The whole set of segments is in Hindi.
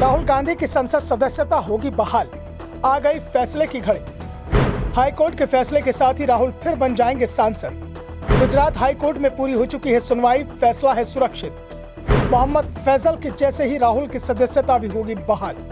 राहुल गांधी की संसद सदस्यता होगी बहाल, आ गई फैसले की घड़ी। हाईकोर्ट के फैसले के साथ ही राहुल फिर बन जाएंगे सांसद। गुजरात हाईकोर्ट में पूरी हो चुकी है सुनवाई, फैसला है सुरक्षित। मोहम्मद फैजल के जैसे ही राहुल की सदस्यता भी होगी बहाल।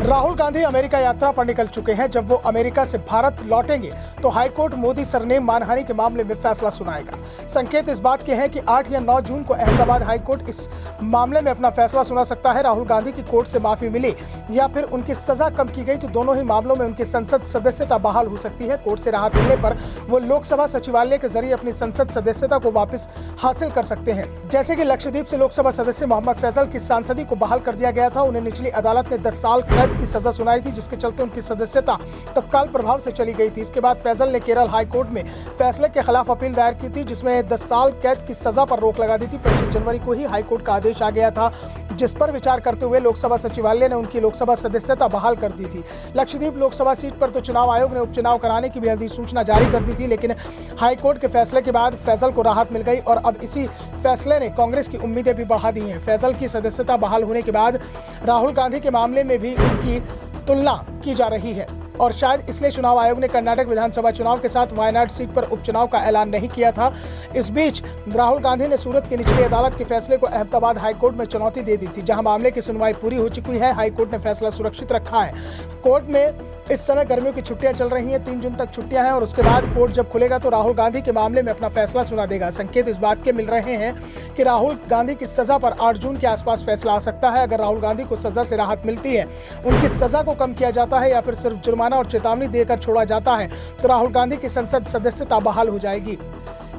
राहुल गांधी अमेरिका यात्रा पर निकल चुके हैं। जब वो अमेरिका से भारत लौटेंगे तो हाईकोर्ट मोदी सरनेम मानहानि के मामले में फैसला सुनाएगा। संकेत इस बात के हैं कि 8 या 9 जून को अहमदाबाद हाईकोर्ट इस मामले में अपना फैसला सुना सकता है। राहुल गांधी की कोर्ट से माफी मिली या फिर उनकी सजा कम की गई तो दोनों ही मामलों में उनकी संसद सदस्यता बहाल हो सकती है। कोर्ट से राहत मिलने पर वो लोकसभा सचिवालय के जरिए अपनी संसद सदस्यता को वापस हासिल कर सकते हैं। जैसे कि लक्षद्वीप से लोकसभा सदस्य मोहम्मद फैजल की सांसदी को बहाल कर दिया गया था। उन्हें निचली अदालत ने 10 साल कैद की सजा सुनाई थी, जिसके चलते उनकी सदस्यता तत्काल प्रभाव से चली गई थी। इसके बाद फैजल ने केरल हाई कोर्ट में फैसले के खिलाफ अपील दायर की थी, जिसमें 10 साल कैद की सजा पर रोक लगा दी थी। 25 जनवरी को ही हाई कोर्ट का आदेश आ गया था, जिस पर विचार करते हुए लोकसभा सचिवालय ने उनकी लोकसभा सदस्यता बहाल कर दी थी। लक्षद्वीप लोकसभा सीट पर तो चुनाव आयोग ने उपचुनाव कराने की भी अधिसूचना जारी कर दी थी, लेकिन हाई कोर्ट के फैसले के बाद फैजल को राहत मिल गई और अब इसी फैसले ने कांग्रेस की उम्मीदें भी बढ़ा दी हैं। फैजल की सदस्यता बहाल होने के बाद राहुल गांधी के मामले में भी उनकी तुलना की जा रही है और शायद इसलिए चुनाव आयोग ने कर्नाटक विधानसभा चुनाव के साथ वायनाड सीट पर उपचुनाव का ऐलान नहीं किया था। इस बीच राहुल गांधी ने सूरत की निचली अदालत के फैसले को अहमदाबाद हाईकोर्ट में चुनौती दे दी थी, जहां मामले की सुनवाई पूरी हो चुकी है। हाईकोर्ट ने फैसला सुरक्षित रखा है। कोर्ट में इस समय गर्मियों की छुट्टियां चल रही हैं, 3 जून तक छुट्टियां हैं और उसके बाद कोर्ट जब खुलेगा तो राहुल गांधी के मामले में अपना फैसला सुना देगा। संकेत इस बात के मिल रहे हैं कि राहुल गांधी की सजा पर 8 जून के आसपास फैसला आ सकता है। अगर राहुल गांधी को सजा से राहत मिलती है, उनकी सजा को कम किया जाता है या फिर सिर्फ जुर्माना और चेतावनी देकर छोड़ा जाता है तो राहुल गांधी की संसद सदस्यता बहाल हो जाएगी।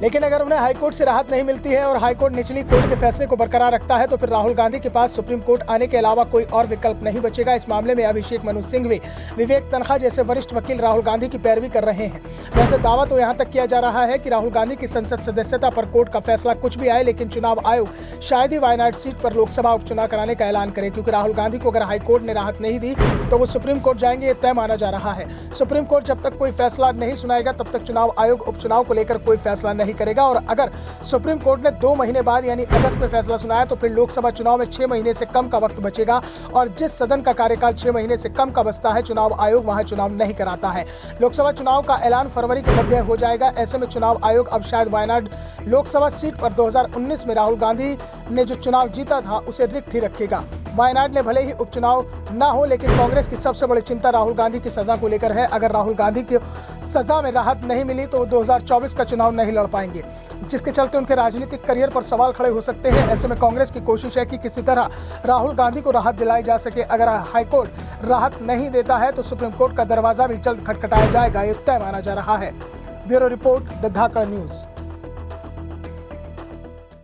लेकिन अगर उन्हें हाईकोर्ट से राहत नहीं मिलती है और हाईकोर्ट निचली कोर्ट के फैसले को बरकरार रखता है तो फिर राहुल गांधी के पास सुप्रीम कोर्ट आने के अलावा कोई और विकल्प नहीं बचेगा। इस मामले में अभिषेक मनु सिंघवी, विवेक तन्खा जैसे वरिष्ठ वकील राहुल गांधी की पैरवी कर रहे हैं। वैसे दावा तो यहाँ तक किया जा रहा है कि राहुल गांधी की संसद सदस्यता पर कोर्ट का फैसला कुछ भी आए, लेकिन चुनाव आयोग शायद ही वायनाड सीट पर लोकसभा उपचुनाव कराने का ऐलान करे, क्योंकि राहुल गांधी को अगर हाईकोर्ट ने राहत नहीं दी तो वो सुप्रीम कोर्ट जाएंगे, ये तय माना जा रहा है। सुप्रीम कोर्ट जब तक कोई फैसला नहीं सुनाएगा तब तक चुनाव आयोग उपचुनाव को लेकर कोई फैसला नहीं करेगा और अगर सुप्रीम कोर्ट ने 2 महीने बाद यानी अगस्त में फैसला सुनाया तो फिर लोकसभा चुनाव में 6 महीने से कम का वक्त बचेगा और जिस सदन का कार्यकाल 6 महीने से कम का बचता है, चुनाव आयोग वहां चुनाव नहीं कराता है। लोकसभा चुनाव का ऐलान फरवरी के मध्य हो जाएगा। ऐसे में चुनाव आयोग अब शायद वायनाड लोकसभा सीट पर 2019 में राहुल गांधी ने जो चुनाव जीता था उसे रिक्त ही रखेगा। वायनाड ने भले ही उपचुनाव ना हो, लेकिन कांग्रेस की सबसे बड़ी चिंता राहुल गांधी की सजा को लेकर है। अगर राहुल गांधी की सजा में राहत नहीं मिली तो 2024 का चुनाव नहीं लड़ पाएंगे, जिसके चलते उनके राजनीतिक करियर पर सवाल खड़े हो सकते हैं। ऐसे में कांग्रेस की कोशिश है कि किसी तरह राहुल गांधी को राहत दिलाई जा सके। अगर हाईकोर्ट राहत नहीं देता है तो सुप्रीम कोर्ट का दरवाजा भी जल्द खटखटाया जाएगा, ये तय माना जा रहा है। Bureau report, the Dhakad news.